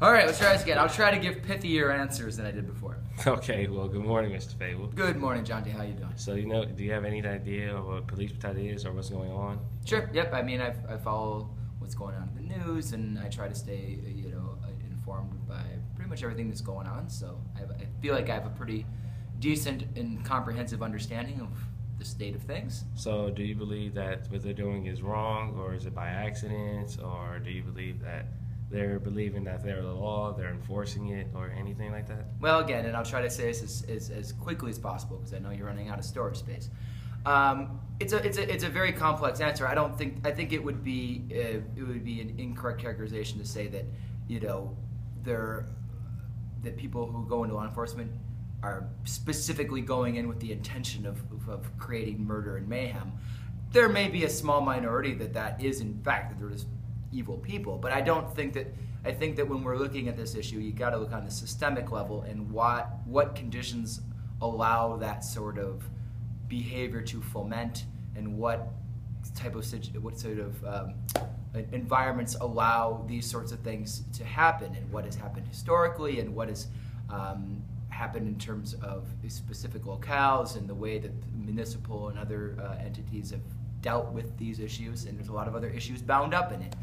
All right, let's try this again. I'll try to give pithier answers than I did before. Okay, well, good morning, Mr.favell. Good morning, John D. How you doing? So, do you have any idea of what police brutality is or what's going on? Sure. Yep. I mean, I follow what's going on in the news, and I try to stay, informed by pretty much everything that's going on. So I feel like I have a pretty decent and comprehensive understanding of the state of things. So, do you believe that what they're doing is wrong, or is it by accident, or do you believe that they're believing that they're the law, they're enforcing it, or anything like that? Well, again, and I'll try to say this as quickly as possible because I know you're running out of storage space. It's a very complex answer. I think it would be an incorrect characterization to say that that people who go into law enforcement are specifically going in with the intention of creating murder and mayhem. There may be a small minority that is in fact that they're just evil people, but I think that when we're looking at this issue, you got to look on the systemic level and what conditions allow that sort of behavior to foment, and what sort of environments allow these sorts of things to happen, and what has happened historically, and what has happened in terms of specific locales and the way that municipal and other entities have dealt with these issues, and there's a lot of other issues bound up in it.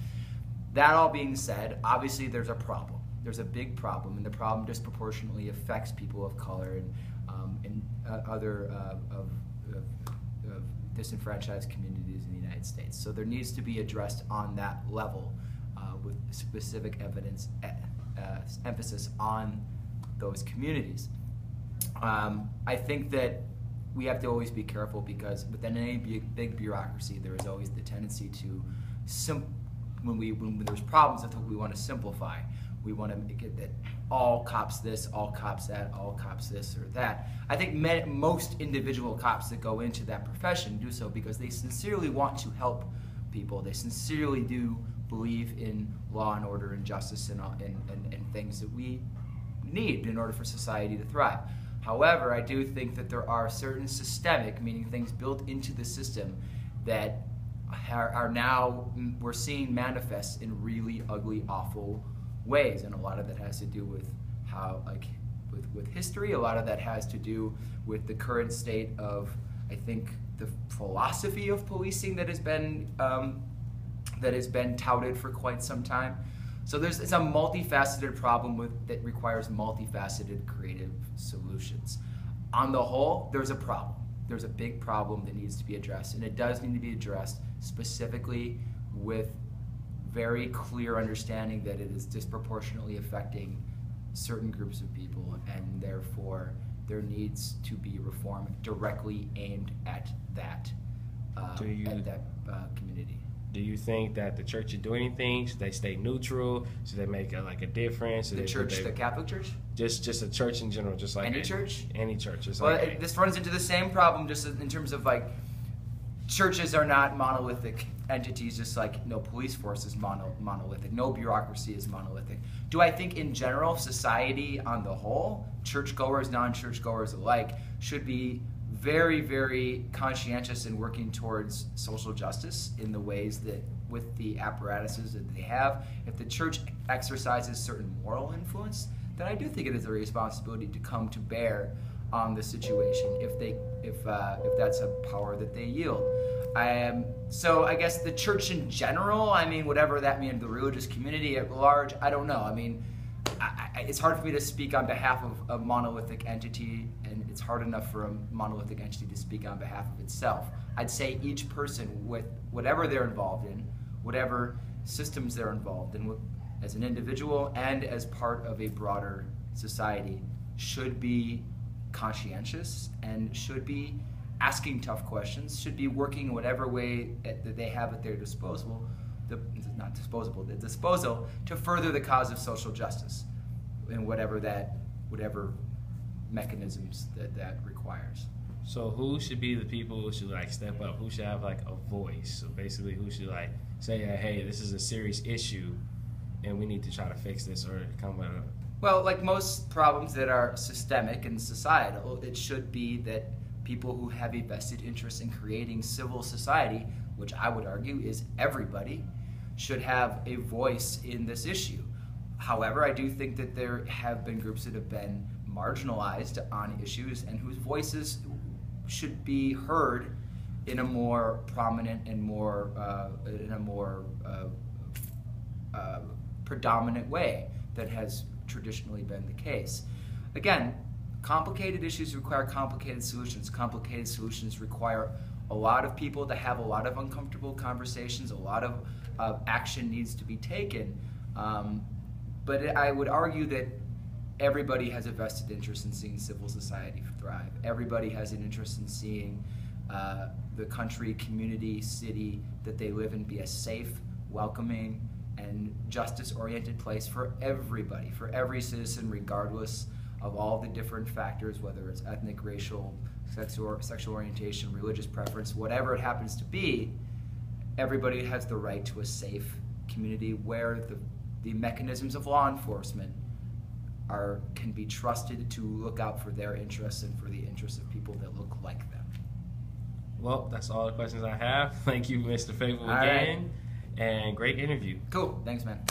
That all being said, obviously there's a problem. There's a big problem, and the problem disproportionately affects people of color and other of disenfranchised communities in the United States. So there needs to be addressed on that level with specific emphasis on those communities. I think that we have to always be careful because within any big bureaucracy, there is always the tendency to when there's problems, I think we want to simplify. We want to make it that all cops this, all cops that, all cops this or that. I think most individual cops that go into that profession do so because they sincerely want to help people. They sincerely do believe in law and order and justice and things that we need in order for society to thrive. However, I do think that there are certain systemic, meaning things built into the system, that are now we're seeing manifest in really ugly, awful ways, and a lot of that has to do with how, with history. A lot of that has to do with the current state of, I think, the philosophy of policing that has been touted for quite some time. So it's a multifaceted problem that requires multifaceted creative solutions. On the whole, there's a problem. There's a big problem that needs to be addressed, and it does need to be addressed specifically with very clear understanding that it is disproportionately affecting certain groups of people, and therefore there needs to be reform directly aimed at that community. Do you think that the church should do anything? Should they stay neutral? Should they make a difference? The Catholic Church? Just a church in general, just like any church? Any church. This runs into the same problem, just in terms of churches are not monolithic entities, just like no police force is monolithic, no bureaucracy is monolithic. Do I think in general, society on the whole, churchgoers, non-churchgoers alike, should be very, very conscientious in working towards social justice in the ways that with the apparatuses that they have? If the church exercises certain moral influence, then I do think it is a responsibility to come to bear on the situation if that's a power that they yield. So I guess the church in general, I mean, whatever that means, the religious community at large, I don't know. I mean, it's hard for me to speak on behalf of a monolithic entity, and it's hard enough for a monolithic entity to speak on behalf of itself. I'd say each person, with whatever they're involved in, whatever systems they're involved in, as an individual and as part of a broader society, should be conscientious and should be asking tough questions, should be working in whatever way that they have at their disposal to further the cause of social justice in whatever mechanisms that requires. So who should be the people who should step up? Who should have a voice? So basically, who should say, hey, this is a serious issue, and we need to try to fix this or come with a... Well, like most problems that are systemic and societal, it should be that people who have a vested interest in creating civil society, which I would argue is everybody, should have a voice in this issue. However, I do think that there have been groups that have been marginalized on issues and whose voices should be heard in a more prominent and more predominant way that has traditionally been the case. Again, complicated issues require complicated solutions. Complicated solutions require a lot of people to have a lot of uncomfortable conversations. A lot of action needs to be taken. But I would argue that everybody has a vested interest in seeing civil society thrive. Everybody has an interest in seeing the country, community, city that they live in be a safe, welcoming, and justice-oriented place for everybody, for every citizen, regardless of all the different factors, whether it's ethnic, racial, sexual orientation, religious preference, whatever it happens to be. Everybody has the right to a safe community where the mechanisms of law enforcement can be trusted to look out for their interests and for the interests of people that look like them. Well, that's all the questions I have. Thank you, Mr. Favell, All again. And great interview. Cool. Thanks, man.